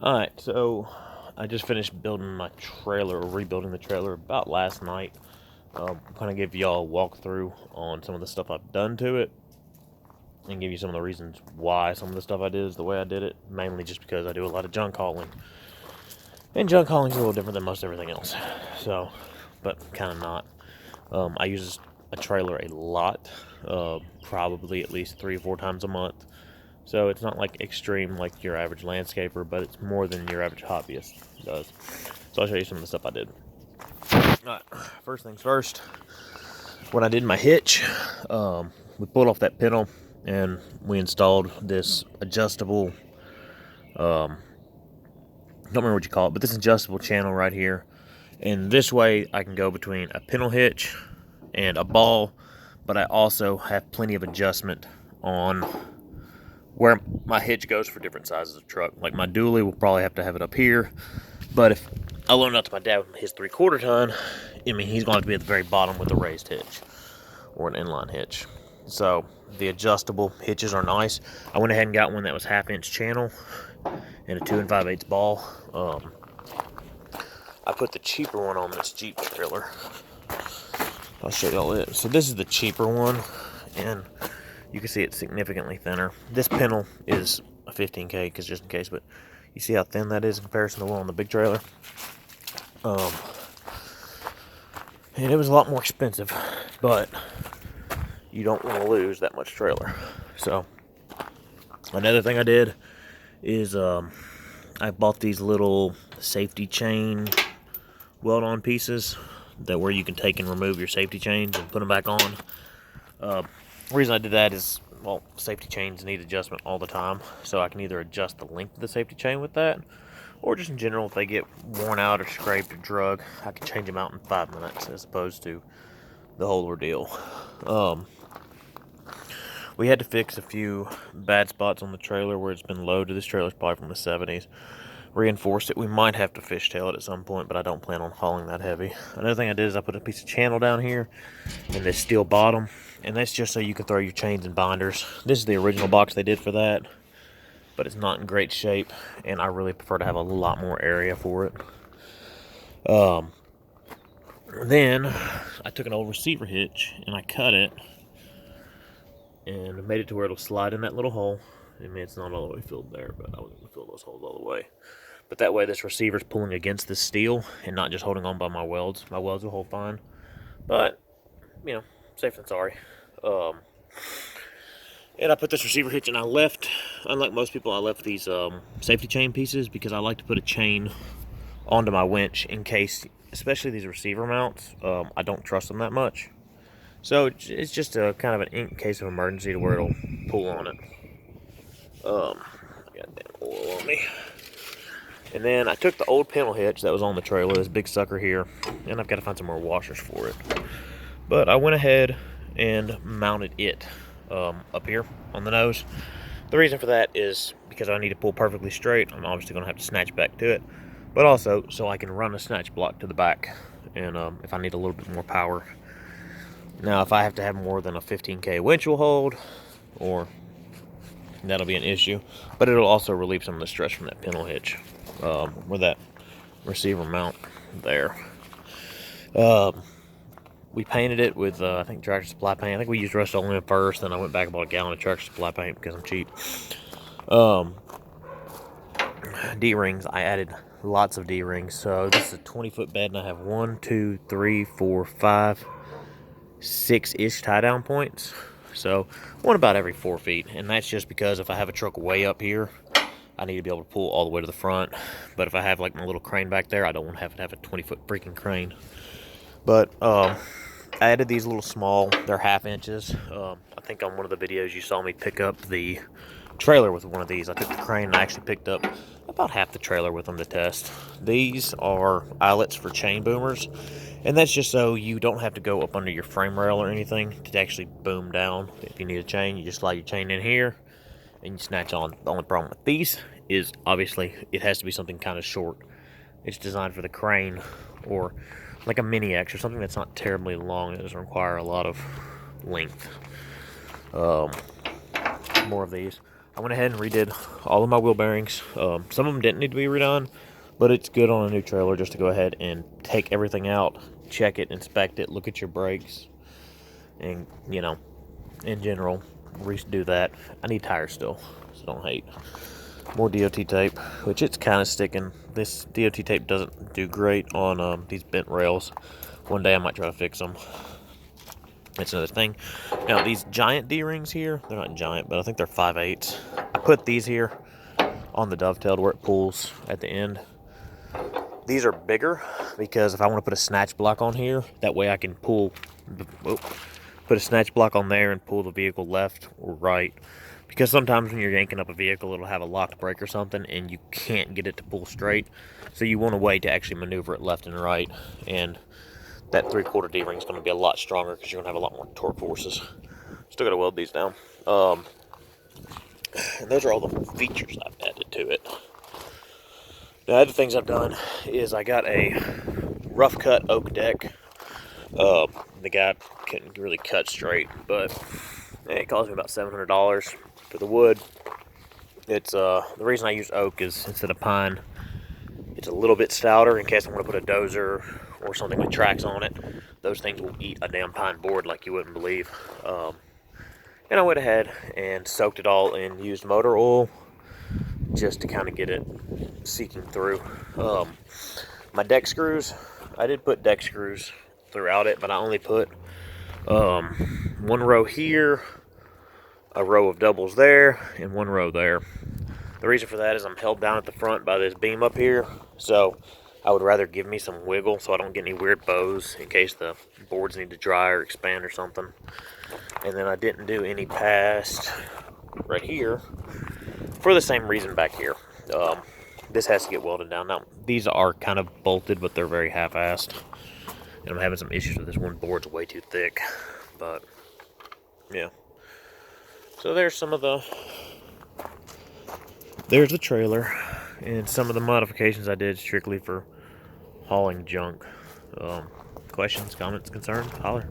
Alright, so I just finished building my trailer, or rebuilding the trailer about last night. Kind of give y'all a walkthrough on some of the stuff I've done to it, and give you some of the reasons why some of the stuff I did is the way I did it. Mainly just because I do a lot of junk hauling, and junk hauling is a little different than most everything else. So, but kind of not. I use a trailer a lot, probably at least 3 or 4 times a month. So it's not like extreme like your average landscaper, but it's more than your average hobbyist does. So I'll show you some of the stuff I did. Alright, first things first, when I did my hitch, we pulled off that pintle and we installed this adjustable, don't remember what you call it, but this adjustable channel right here. And this way I can go between a pintle hitch and a ball, but I also have plenty of adjustment on where my hitch goes for different sizes of truck. Like my dually will probably have to have it up here, but if I loan out to my dad with his 3/4 ton, I mean, he's going to be at the very bottom with a raised hitch or an inline hitch. So the adjustable hitches are nice. I went ahead and got one that was 1/2-inch channel and a 2 5/8 ball. I put the cheaper one on this Jeep trailer. I'll show y'all it. So this is the cheaper one, and you can see it's significantly thinner. This pintle is a 15K, because just in case, but you see how thin that is in comparison to the one on the big trailer. And it was a lot more expensive, but you don't want to lose that much trailer. So another thing I did is I bought these little safety chain weld-on pieces that where you can take and remove your safety chains and put them back on. The reason I did that is, well, safety chains need adjustment all the time, so I can either adjust the length of the safety chain with that, or just in general, if they get worn out or scraped or drug, I can change them out in 5 minutes as opposed to the whole ordeal. We had to fix a few bad spots on the trailer where it's been loaded. This trailer's probably from the 70s. Reinforced it. We might have to fishtail it at some point, but I don't plan on hauling that heavy. Another thing I did is I put a piece of channel down here and this steel bottom, and that's just so you can throw your chains and binders. This is the original box they did for that, but it's not in great shape, and I really prefer to have a lot more area for it. Then I took an old receiver hitch and I cut it and made it to where it'll slide in that little hole. I mean, it's not all the way filled there, but I wasn't going to fill those holes all the way. But that way this receiver's pulling against the steel and not just holding on by my welds. My welds will hold fine, but, you know, safe than sorry. And I put this receiver hitch, and I left, unlike most people, I left these safety chain pieces because I like to put a chain onto my winch in case, especially these receiver mounts, I don't trust them that much. So it's just a kind of an in case of emergency to where it'll pull on it. I got that oil on me. And then I took the old pintle hitch that was on the trailer, this big sucker here, and I've got to find some more washers for it. But I went ahead and mounted it up here on the nose. The reason for that is because I need to pull perfectly straight. I'm obviously going to have to snatch back to it, but also so I can run a snatch block to the back, and if I need a little bit more power. Now, if I have to have more than a 15K winch will hold, or that'll be an issue, but it'll also relieve some of the stress from that pintle hitch, with that receiver mount there. We painted it with, I think, Tractor Supply paint. I think we used Rust-Oleum first, then I went back and bought a gallon of Tractor Supply paint because I'm cheap. D-rings, I added lots of D-rings. So this is a 20-foot bed, and I have 1, 2, 3, 4, 5, 6-ish tie-down points. So one about every 4 feet, and that's just because if I have a truck way up here, I need to be able to pull all the way to the front. But if I have like my little crane back there, I don't want to have a 20-foot freaking crane. But I added these little small, they're 1/2 inches. I think on one of the videos you saw me pick up the trailer with one of these. I took the crane and I actually picked up about half the trailer with them to test. These are eyelets for chain boomers, and that's just so you don't have to go up under your frame rail or anything to actually boom down. If you need a chain, you just slide your chain in here and you snatch on. The only problem with these is obviously it has to be something kind of short. It's designed for the crane or like a mini X or something that's not terribly long. It doesn't require a lot of length. More of these. I went ahead and redid all of my wheel bearings. Some of them didn't need to be redone, but it's good on a new trailer just to go ahead and take everything out, check it, inspect it, look at your brakes, and, you know, in general, redo that. I need tires still, so don't hate. More DOT tape, which it's kind of sticking. This DOT tape doesn't do great on these bent rails. One day I might try to fix them. That's another thing. Now, these giant D-rings here, they're not giant, but I think they're 5/8. I put these here on the dovetail where it pulls at the end. These are bigger because if I want to put a snatch block on here, that way I can pull, put a snatch block on there and pull the vehicle left or right. Because sometimes when you're yanking up a vehicle, it'll have a locked brake or something, and you can't get it to pull straight. So you want a way to actually maneuver it left and right, and that 3/4 D-ring is going to be a lot stronger because you're going to have a lot more torque forces. Still got to weld these down. And those are all the features I've added to it. The other things I've done is I got a rough cut oak deck. The guy couldn't really cut straight, but it cost me about $700 for the wood. It's the reason I use oak is instead of pine, it's a little bit stouter in case I want to put a dozer or something with tracks on it. Those things will eat a damn pine board like you wouldn't believe. And I went ahead and soaked it all in used motor oil just to kind of get it seeking through. My deck screws, I did put deck screws throughout it, but I only put one row here, a row of doubles there, and one row there. The reason for that is I'm held down at the front by this beam up here, so I would rather give me some wiggle so I don't get any weird bows in case the boards need to dry or expand or something. And then I didn't do any past right here for the same reason back here. This has to get welded down. Now, these are kind of bolted, but they're very half-assed. And I'm having some issues with this one board's way too thick. But, yeah. So there's some of the... There's the trailer. And some of the modifications I did strictly for hauling junk. Questions, comments, concerns, holler.